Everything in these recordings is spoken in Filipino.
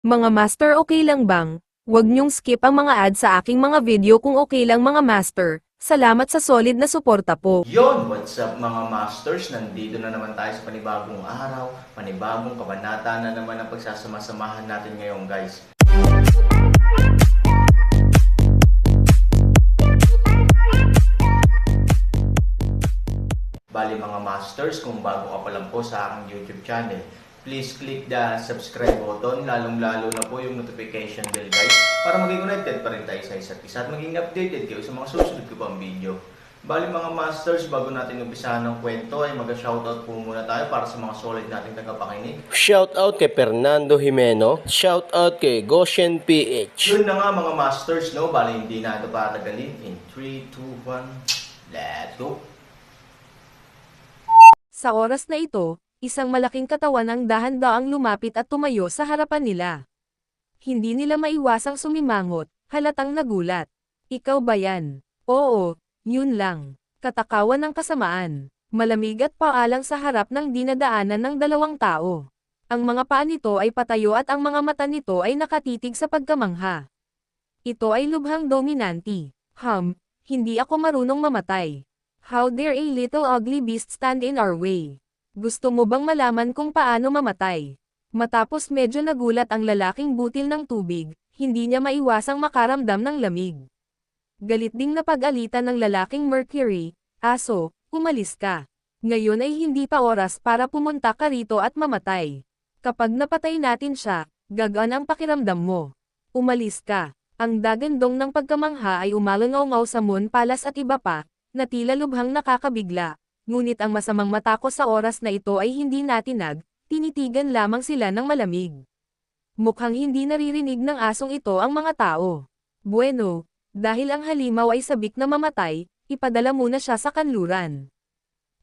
Mga master, okay lang bang? Huwag niyong skip ang mga ads sa aking mga video kung okay lang mga master. Salamat sa solid na suporta po. Yon, what's up mga masters? Nandito na naman tayo sa panibagong araw, panibagong kabanata na naman ang pagsasama-samahan natin ngayon guys. Bali mga masters, kung bago ka pa lang po sa aking YouTube channel, please click the subscribe button, lalong-lalo na po yung notification bell guys, para maging connected pa rin tayo sa isa't isa at maging updated kayo sa mga susunod ko pang video. Bali mga masters, bago natin umpisahan ng kwento ay mag-shoutout po muna tayo para sa mga solid nating tagapakinig. Shoutout kay Fernando Jimeno, shoutout kay Goshen PH. Yun na nga mga masters, no? Bali hindi na ito patagalin. In 3, 2, 1, let's go! Sa oras na ito, isang malaking katawan ang dahan-daang lumapit at tumayo sa harapan nila. Hindi nila maiwasang sumimangot, halatang nagulat. Ikaw ba yan? Oo, yun lang. Katakawan ng kasamaan. Malamig at paalang sa harap ng dinadaanan ng dalawang tao. Ang mga paa nito ay patayo at ang mga mata nito ay nakatitig sa pagkamangha. Ito ay lubhang dominanti. Hindi ako marunong mamatay. How dare a little ugly beast stand in our way? Gusto mo bang malaman kung paano mamatay? Matapos medyo nagulat ang lalaking butil ng tubig, hindi niya maiwasang makaramdam ng lamig. Galit ding napag-alitan ng lalaking Mercury, aso, umalis ka. Ngayon ay hindi pa oras para pumunta ka rito at mamatay. Kapag napatay natin siya, gagaan ang pakiramdam mo. Umalis ka. Ang dagandong ng pagkamangha ay umalangaw sa moon palas at iba pa, na tila lubhang nakakabigla, ngunit ang masamang mata ko sa oras na ito ay hindi natinag, tinitigan lamang sila ng malamig. Mukhang hindi naririnig ng asong ito ang mga tao. Bueno, dahil ang halimaw ay sabik na mamatay, ipadala muna siya sa kanluran.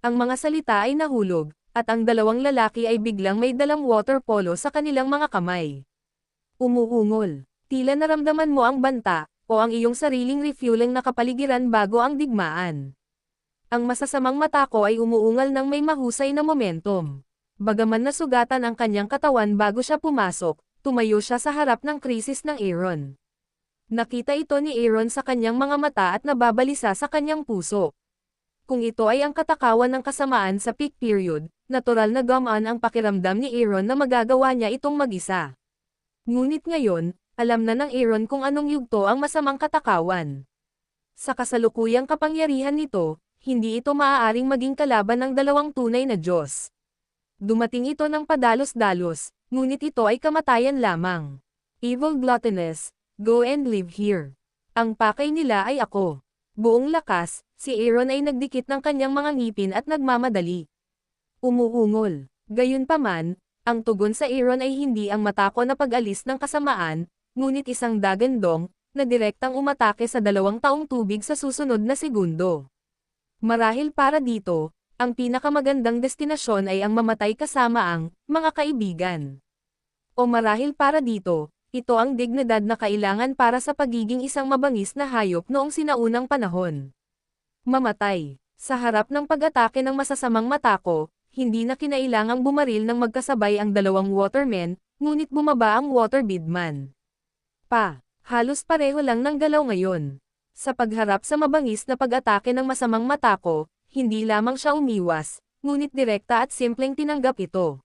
Ang mga salita ay nahulog, at ang dalawang lalaki ay biglang may dalang water polo sa kanilang mga kamay. Umuungol, tila naramdaman mo ang banta, o ang iyong sariling refueling na kapaligiran bago ang digmaan. Ang masasamang mata ko ay umuungal ng may mahusay na momentum. Bagaman nasugatan ang kanyang katawan bago siya pumasok, tumayo siya sa harap ng krisis ng Aaron. Nakita ito ni Aaron sa kanyang mga mata at nababalisa sa kanyang puso. Kung ito ay ang katakawan ng kasamaan sa peak period, natural na gamaan ang pakiramdam ni Aaron na magagawa niya itong mag-isa. Ngunit ngayon, alam na ng Aaron kung anong yugto ang masamang katakawan. Sa kasalukuyang kapangyarihan nito, hindi ito maaaring maging kalaban ng dalawang tunay na Diyos. Dumating ito ng padalos-dalos, ngunit ito ay kamatayan lamang. Evil gluttonous, go and live here. Ang pakay nila ay ako. Buong lakas, si Aaron ay nagdikit ng kanyang mga ngipin at nagmamadali. Umuungol. Gayunpaman, ang tugon sa Aaron ay hindi ang matako na pag-alis ng kasamaan, ngunit isang dagandong, na direktang umatake sa 2 taong tubig sa susunod na segundo. Marahil para dito, ang pinakamagandang destinasyon ay ang mamatay kasama ang mga kaibigan. O marahil para dito, ito ang dignidad na kailangan para sa pagiging isang mabangis na hayop noong sinaunang panahon. Mamatay. Sa harap ng pag-atake ng masasamang matako, hindi na kinailangang bumaril ng magkasabay ang dalawang watermen, ngunit bumaba ang waterbidman. Halos pareho lang ng galaw ngayon. Sa pagharap sa mabangis na pag-atake ng masamang matako, hindi lamang siya umiwas, ngunit direkta at simpleng tinanggap ito.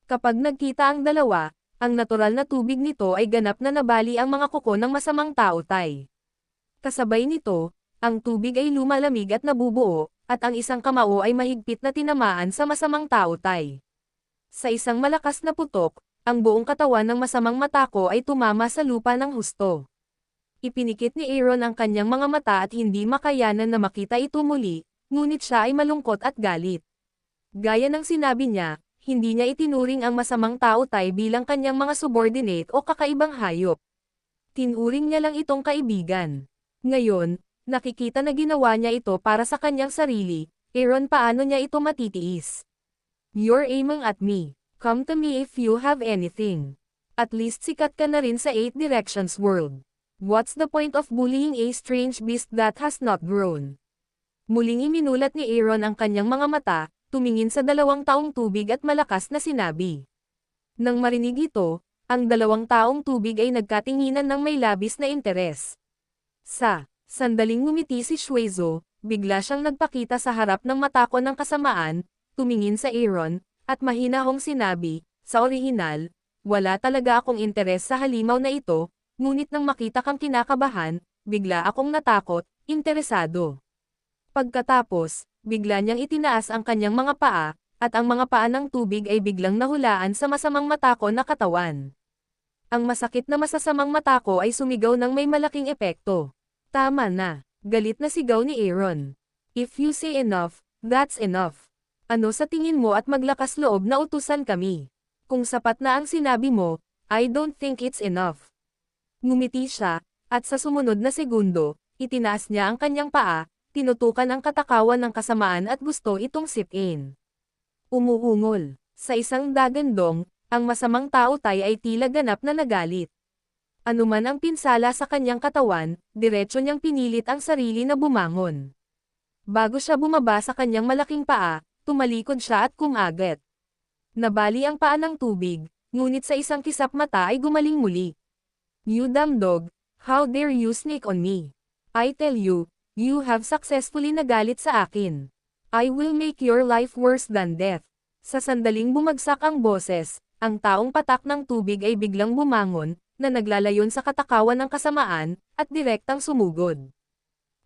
Kapag nagkita ang dalawa, ang natural na tubig nito ay ganap na nabali ang mga kuko ng masamang taotay. Kasabay nito, ang tubig ay lumalamig at nabubuo, at ang isang kamao ay mahigpit na tinamaan sa masamang taotay. Sa isang malakas na putok, ang buong katawan ng masamang matako ay tumama sa lupa ng husto. Ipinikit ni Aaron ang kanyang mga mata at hindi makayanan na makita ito muli, ngunit siya ay malungkot at galit. Gaya ng sinabi niya, hindi niya itinuring ang masamang taotay bilang kanyang mga subordinate o kakaibang hayop. Tinuring niya lang itong kaibigan. Ngayon, nakikita na ginawa niya ito para sa kanyang sarili. Aaron, paano niya ito matitiis? You're aiming at me. Come to me if you have anything. At least sikat ka na rin sa 8 Directions world. What's the point of bullying a strange beast that has not grown? Muling iminulat ni Aaron ang kanyang mga mata, tumingin sa 2 taong tubig at malakas na sinabi. Nang marinig ito, Ang dalawang taong tubig ay nagkatinginan ng may labis na interes. Sa sandaling ngumiti si Shuezo, bigla siyang nagpakita sa harap ng mata ko ng kasamaan, tumingin sa Aaron, at mahinahong sinabi, sa orihinal, wala talaga akong interes sa halimaw na ito, ngunit nang makita kang kinakabahan, bigla akong natakot, interesado. Pagkatapos, bigla niyang itinaas ang kanyang mga paa, at ang mga paa ng tubig ay biglang nahulaan sa masamang mata ko na katawan. Ang masakit na masasamang mata ko ay sumigaw ng may malaking epekto. Tama na, galit na sigaw ni Aaron. If you say enough, that's enough. Ano sa tingin mo at maglakas loob na utusan kami? Kung sapat na ang sinabi mo, I don't think it's enough. Ngumiti siya, at sa sumunod na segundo, itinaas niya ang kanyang paa, tinutukan ang katakawan ng kasamaan at gusto itong sipin. Umuungol. Sa isang dagandong, ang masamang tao ay tila ganap na nagalit. Anuman ang pinsala sa kanyang katawan, diretso niyang pinilit ang sarili na bumangon. Bago siya bumaba sa kanyang malaking paa, tumalikod siya at kumagat. Nabali ang paa ng tubig, ngunit sa isang kisap mata ay gumaling muli. You dumb dog, how dare you sneak on me? I tell you, you have successfully nagalit sa akin. I will make your life worse than death. Sa sandaling bumagsak ang boses, ang taong patak ng tubig ay biglang bumangon, na naglalayon sa katakawan ng kasamaan, at direktang sumugod.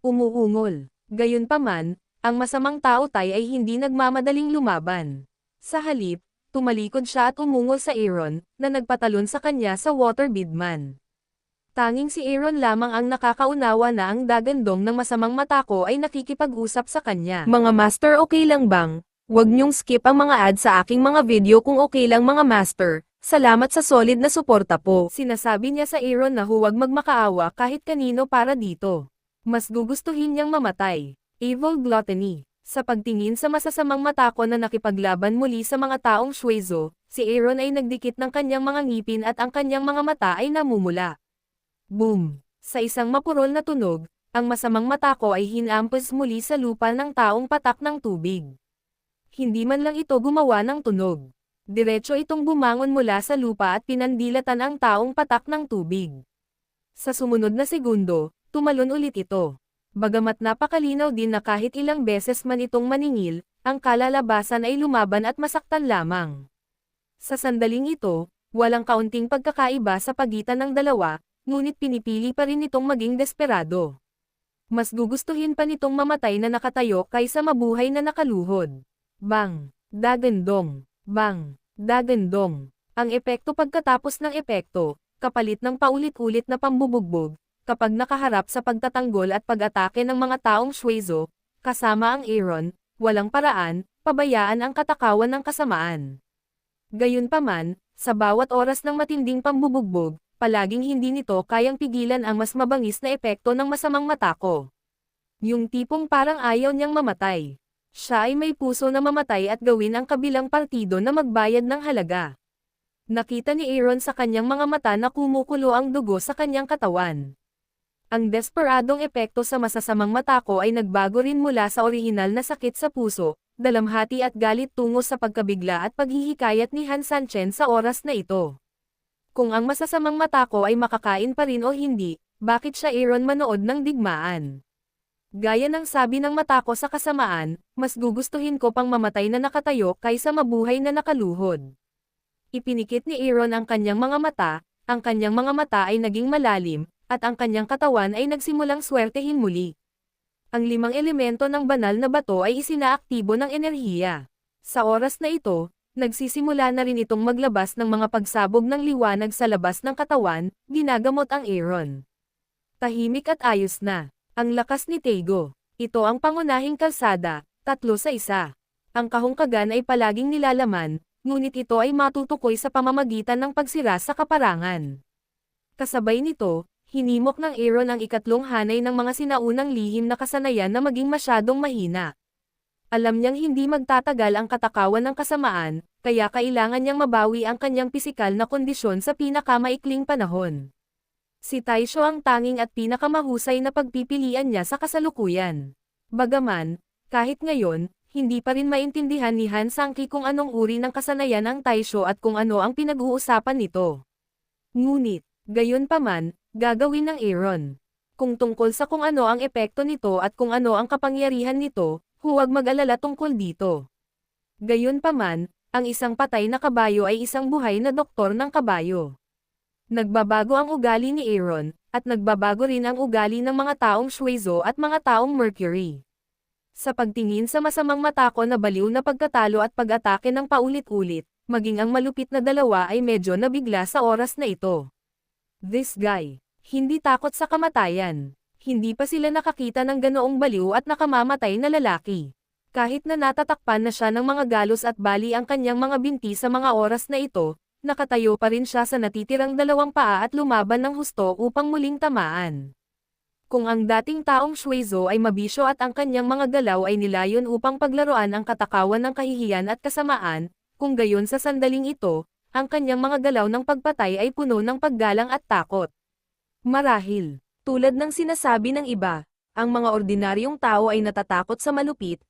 Umuungol. Gayunpaman, ang masamang tao ay hindi nagmamadaling lumaban. Sa halip, tumalikod siya at umungol sa Aaron, na nagpatalon sa kanya sa water bidman. Tanging si Aaron lamang ang nakakaunawa na ang dagandong ng masamang mata ko ay nakikipag-usap sa kanya. Mga master, okay lang bang? Huwag niyong skip ang mga ads sa aking mga video kung okay lang mga master. Salamat sa solid na suporta po. Sinasabi niya sa Aaron na huwag magmakaawa kahit kanino para dito. Mas gugustuhin niyang mamatay. Evil gluttony. Sa pagtingin sa masasamang mata ko na nakipaglaban muli sa mga taong Shuezo, si Aaron ay nagdikit ng kanyang mga ngipin at ang kanyang mga mata ay namumula. Boom! Sa isang mapurol na tunog, ang masamang mata ko ay hinampas muli sa lupa ng taong patak ng tubig. Hindi man lang ito gumawa ng tunog. Diretso itong bumangon mula sa lupa at pinandilatan ang taong patak ng tubig. Sa sumunod na segundo, tumalon ulit ito. Bagamat napakalinaw din na kahit ilang beses man itong maningil, ang kalalabasan ay lumaban at masaktan lamang. Sa sandaling ito, walang kaunting pagkakaiba sa pagitan ng dalawa, ngunit pinipili pa rin itong maging desperado. Mas gugustuhin pa nitong mamatay na nakatayo kaysa mabuhay na nakaluhod. Bang! Dagandong! Bang! Dagandong! Ang epekto pagkatapos ng epekto, kapalit ng paulit-ulit na pambubugbog, kapag nakaharap sa pagtatanggol at pag-atake ng mga taong Shuezo, kasama ang Aaron, walang paraan, pabayaan ang katakawan ng kasamaan. Gayunpaman, sa bawat oras ng matinding pambubugbog, palaging hindi nito kayang pigilan ang mas mabangis na epekto ng masamang mata ko. Yung tipong parang ayaw niyang mamatay. Siya ay may puso na mamatay at gawin ang kabilang partido na magbayad ng halaga. Nakita ni Aaron sa kanyang mga mata na kumukulo ang dugo sa kanyang katawan. Ang desperadong epekto sa masasamang mata ko ay nagbago rin mula sa orihinal na sakit sa puso, dalamhati at galit tungo sa pagkabigla at paghihikayat ni Han Sanchen sa oras na ito. Kung ang masasamang mata ko ay makakain pa rin o hindi, bakit siya Aaron manood ng digmaan? Gaya ng sabi ng mata ko sa kasamaan, mas gugustuhin ko pang mamatay na nakatayo kaysa mabuhay na nakaluhod. Ipinikit ni Aaron ang kanyang mga mata, ang kanyang mga mata ay naging malalim, at ang kanyang katawan ay nagsimulang swertehin muli. Ang 5 elemento ng banal na bato ay isinaaktibo ng enerhiya. Sa oras na ito, nagsisimula na rin itong maglabas ng mga pagsabog ng liwanag sa labas ng katawan, ginagamot ang Aaron. Tahimik at ayos na. Ang lakas ni Tego. Ito ang pangunahing kalsada, 3-1. Ang kahungkagan ay palaging nilalaman, ngunit ito ay matutukoy sa pamamagitan ng pagsira sa kaparangan. Kasabay nito, hinimok ng Aaron ang ikatlong hanay ng mga sinaunang lihim na kasanayan na maging masyadong mahina. Alam niyang hindi magtatagal ang katakawan ng kasamaan, kaya kailangan niyang mabawi ang kanyang pisikal na kondisyon sa pinakamaikling panahon. Si Taisho ang tanging at pinakamahusay na pagpipilian niya sa kasalukuyan. Bagaman, kahit ngayon, hindi pa rin maintindihan ni Han Sangki kung anong uri ng kasanayan ang Taisho at kung ano ang pinag-uusapan nito. Ngunit, gayunpaman, gagawin ng Aaron. Kung tungkol sa kung ano ang epekto nito at kung ano ang kapangyarihan nito, huwag mag-alala tungkol dito. Gayunpaman, ang isang patay na kabayo ay isang buhay na doktor ng kabayo. Nagbabago ang ugali ni Aaron, at nagbabago rin ang ugali ng mga taong Shuezo at mga taong Mercury. Sa pagtingin sa masamang mata ko na baliw na pagkatalo at pag-atake ng paulit-ulit, maging ang malupit na dalawa ay medyo nabigla sa oras na ito. This guy, hindi takot sa kamatayan. Hindi pa sila nakakita ng ganoong baliw at nakamamatay na lalaki. Kahit na natatakpan na siya ng mga galos at bali ang kanyang mga binti sa mga oras na ito, nakatayo pa rin siya sa natitirang dalawang paa at lumaban ng husto upang muling tamaan. Kung ang dating taong Shuezo ay mabisyo at ang kanyang mga galaw ay nilayon upang paglaruan ang katakawan ng kahihiyan at kasamaan, kung gayon sa sandaling ito, ang kanyang mga galaw ng pagpatay ay puno ng paggalang at takot. Marahil, tulad ng sinasabi ng iba, ang mga ordinaryong tao ay natatakot sa malupit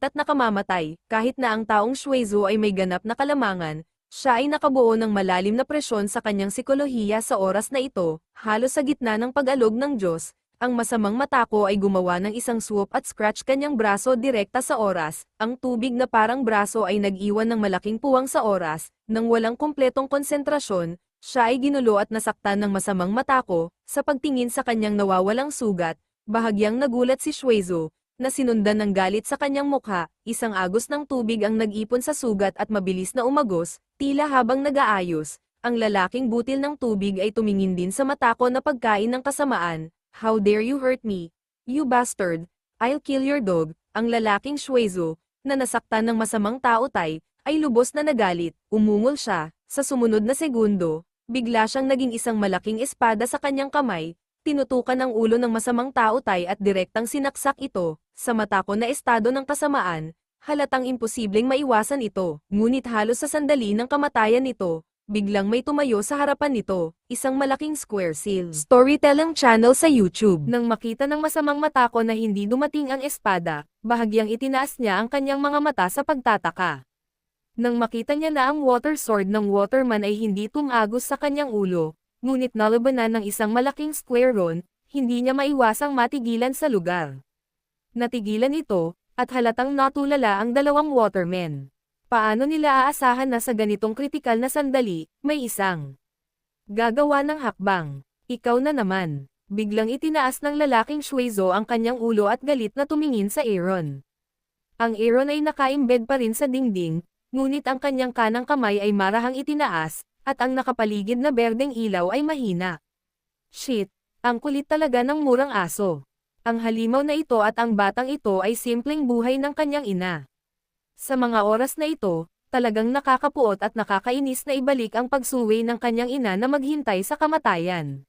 at nakamamatay, kahit na ang taong Shuezo ay may ganap na kalamangan. Siya ay nakabuo ng malalim na presyon sa kanyang sikolohiya sa oras na ito, halos sa gitna ng pag-alog ng Diyos. Ang masamang mata ko ay gumawa ng isang swoop at scratch kanyang braso direkta sa oras. Ang tubig na parang braso ay nag-iwan ng malaking puwang sa oras. Nang walang kumpletong konsentrasyon, siya ay ginulo at nasaktan ng masamang mata ko. Sa pagtingin sa kanyang nawawalang sugat, bahagyang nagulat si Shuezo, na sinundan ng galit sa kanyang mukha. Isang agos ng tubig ang nag-ipon sa sugat at mabilis na umagos, tila habang nag-aayos. Ang lalaking butil ng tubig ay tumingin din sa mata ko na pagkain ng kasamaan. How dare you hurt me? You bastard! I'll kill your dog. Ang lalaking Shuezo, na nasaktan ng masamang tao ay lubos na nagalit. Umungol siya. Sa sumunod na segundo, bigla siyang naging isang malaking espada sa kanyang kamay. Tinutukan ang ulo ng masamang tao at direktang sinaksak ito. Sa mata ko na estado ng kasamaan, halatang imposibleng maiwasan ito. Ngunit halos sa sandali ng kamatayan nito, biglang may tumayo sa harapan nito, isang malaking square seal. Storytelling channel sa YouTube. Nang makita ng masamang mata ko na hindi dumating ang espada, bahagyang itinaas niya ang kanyang mga mata sa pagtataka. Nang makita niya na ang water sword ng waterman ay hindi tumagos sa kanyang ulo, ngunit nalabanan ng isang malaking square rune, hindi niya maiwasang matigilan sa lugar. Natigilan ito, at halatang natulala ang dalawang watermen. Paano nila aasahan na sa ganitong kritikal na sandali, may isang gagawa ng hakbang? Ikaw na naman. Biglang itinaas ng lalaking Shuezo ang kanyang ulo at galit na tumingin sa Aaron. Ang Aaron ay nakaimbed pa rin sa dingding, ngunit ang kanyang kanang kamay ay marahang itinaas, at ang nakapaligid na berdeng ilaw ay mahina. Shit, ang kulit talaga ng murang aso. Ang halimaw na ito at ang batang ito ay simpleng buhay ng kanyang ina. Sa mga oras na ito, talagang nakakapuot at nakakainis na ibalik ang pagsuwi ng kanyang ina na maghintay sa kamatayan.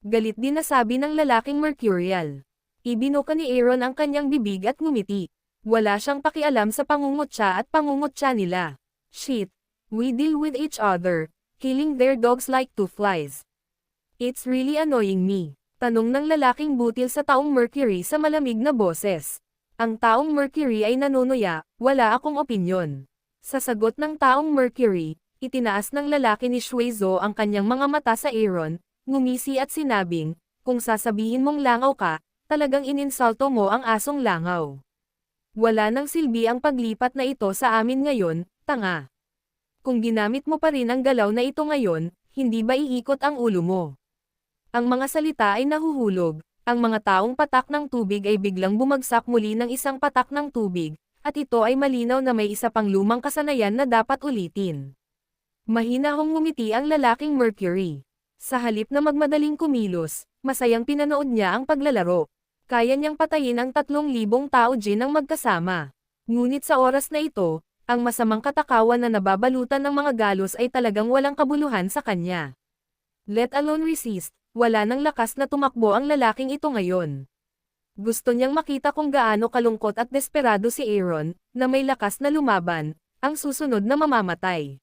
Galit din na sabi ng lalaking Mercurial. Ibinuka ni Aaron ang kanyang bibig at ngumiti. Wala siyang pakialam sa pangungutya at pangungutya nila. Shit, we deal with each other, killing their dogs like two flies. It's really annoying me. Tanong ng lalaking butil sa taong Mercury sa malamig na boses. Ang taong Mercury ay nanunuya, wala akong opinyon. Sa sagot ng taong Mercury, itinaas ng lalaki ni Shuezo ang kanyang mga mata sa Aaron, ngumisi at sinabing, kung sasabihin mong langaw ka, talagang ininsulto mo ang asong langaw. Wala nang silbi ang paglipat na ito sa amin ngayon, tanga. Kung ginamit mo pa rin ang galaw na ito ngayon, hindi ba iikot ang ulo mo? Ang mga salita ay nahuhulog, ang mga taong patak ng tubig ay biglang bumagsak muli ng isang patak ng tubig, at ito ay malinaw na may isa pang lumang kasanayan na dapat ulitin. Mahinahong ngumiti ang lalaking Mercury. Sa halip na magmadaling kumilos, masayang pinanood niya ang paglalaro. Kaya niyang patayin ang 3,000 tao ng magkasama. Ngunit sa oras na ito, ang masamang katakawan na nababalutan ng mga galos ay talagang walang kabuluhan sa kanya. Let alone resist. Wala nang lakas na tumakbo ang lalaking ito ngayon. Gusto niyang makita kung gaano kalungkot at desperado si Aaron, na may lakas na lumaban, ang susunod na mamamatay.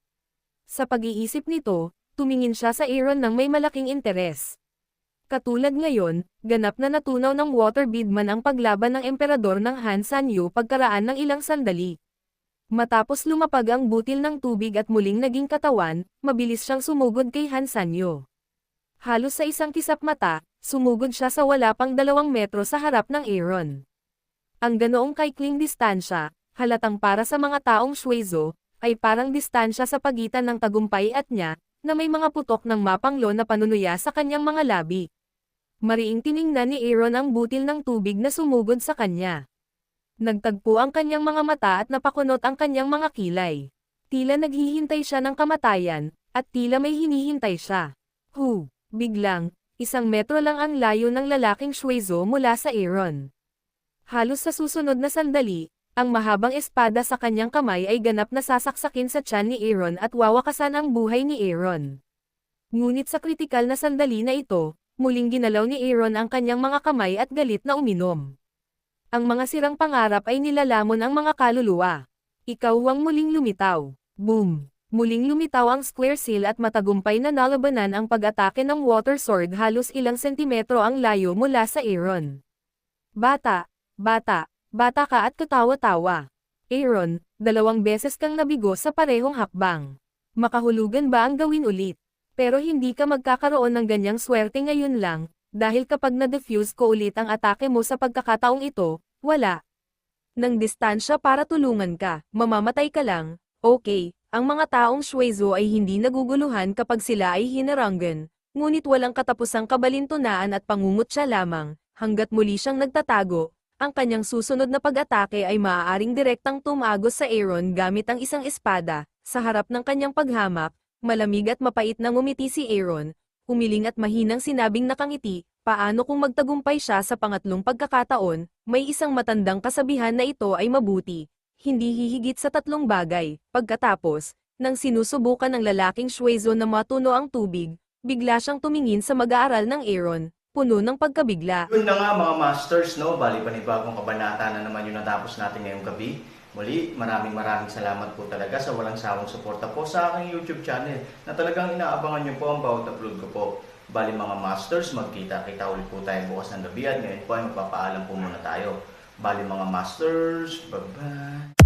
Sa pag-iisip nito, tumingin siya sa Aaron ng may malaking interes. Katulad ngayon, ganap na natunaw ng water beadman ang paglaban ng emperador ng Han Sanyu pagkaraan ng ilang sandali. Matapos lumapag ang butil ng tubig at muling naging katawan, mabilis siyang sumugod kay Han Sanyo. Halos sa isang kisap mata, sumugod siya sa wala pang 2 metro sa harap ng Aaron. Ang ganoong kaikling distansya, halatang para sa mga taong Shuezo, ay parang distansya sa pagitan ng tagumpay at niya, na may mga putok ng mapanglo na panunuya sa kanyang mga labi. Mariing tiningnan ni Aaron ang butil ng tubig na sumugod sa kanya. Nagtagpo ang kanyang mga mata at napakunot ang kanyang mga kilay. Tila naghihintay siya ng kamatayan, at tila may hinihintay siya. Biglang, 1 metro lang ang layo ng lalaking Shuezo mula sa Aaron. Halos sa susunod na sandali, ang mahabang espada sa kanyang kamay ay ganap na sasaksakin sa tiyan ni Aaron at wawakasan ang buhay ni Aaron. Ngunit sa kritikal na sandali na ito, muling ginalaw ni Aaron ang kanyang mga kamay at galit na uminom. Ang mga sirang pangarap ay nilalamon ang mga kaluluwa. Ikaw ang muling lumitaw. Boom! Muling lumitaw ang square seal at matagumpay na nalabanan ang pag-atake ng water sword halos ilang sentimetro ang layo mula sa Aaron. Bata ka at katawa-tawa. Aaron, 2 beses kang nabigo sa parehong hakbang. Makahulugan ba ang gawin ulit? Pero hindi ka magkakaroon ng ganyang swerte ngayon lang, dahil kapag na-defuse ko ulit ang atake mo sa pagkakataong ito, wala ng distansya para tulungan ka, mamamatay ka lang. Okay, ang mga taong Shuezo ay hindi naguguluhan kapag sila ay hinarangan, ngunit walang katapusang kabalintunaan at pangungutya lamang, hanggat muli siyang nagtatago. Ang kanyang susunod na pag-atake ay maaaring direktang tumagos sa Aaron gamit ang isang espada. Sa harap ng kanyang paghamak, malamig at mapait na ngumiti si Aaron, humiling at mahinang sinabing nakangiti, paano kung magtagumpay siya sa pangatlong pagkakataon, may isang matandang kasabihan na ito ay mabuti, hindi hihigit sa 3 bagay. Pagkatapos, nang sinusubukan ng lalaking Shuezo na matuno ang tubig, bigla siyang tumingin sa mag-aaral ng Aaron, puno ng pagkabigla. Yun na nga mga masters, no? Bali panibagong kabanata na naman yung natapos natin ngayong gabi. Muli, maraming salamat po talaga sa walang sawang suporta po sa aking YouTube channel na talagang inaabangan nyo po ang bawat upload ko po. Bali mga masters, magkita-kita ulit po tayo bukas ng gabi at ngayon po ay magpapaalam po muna tayo. Bali mga masters, bye-bye!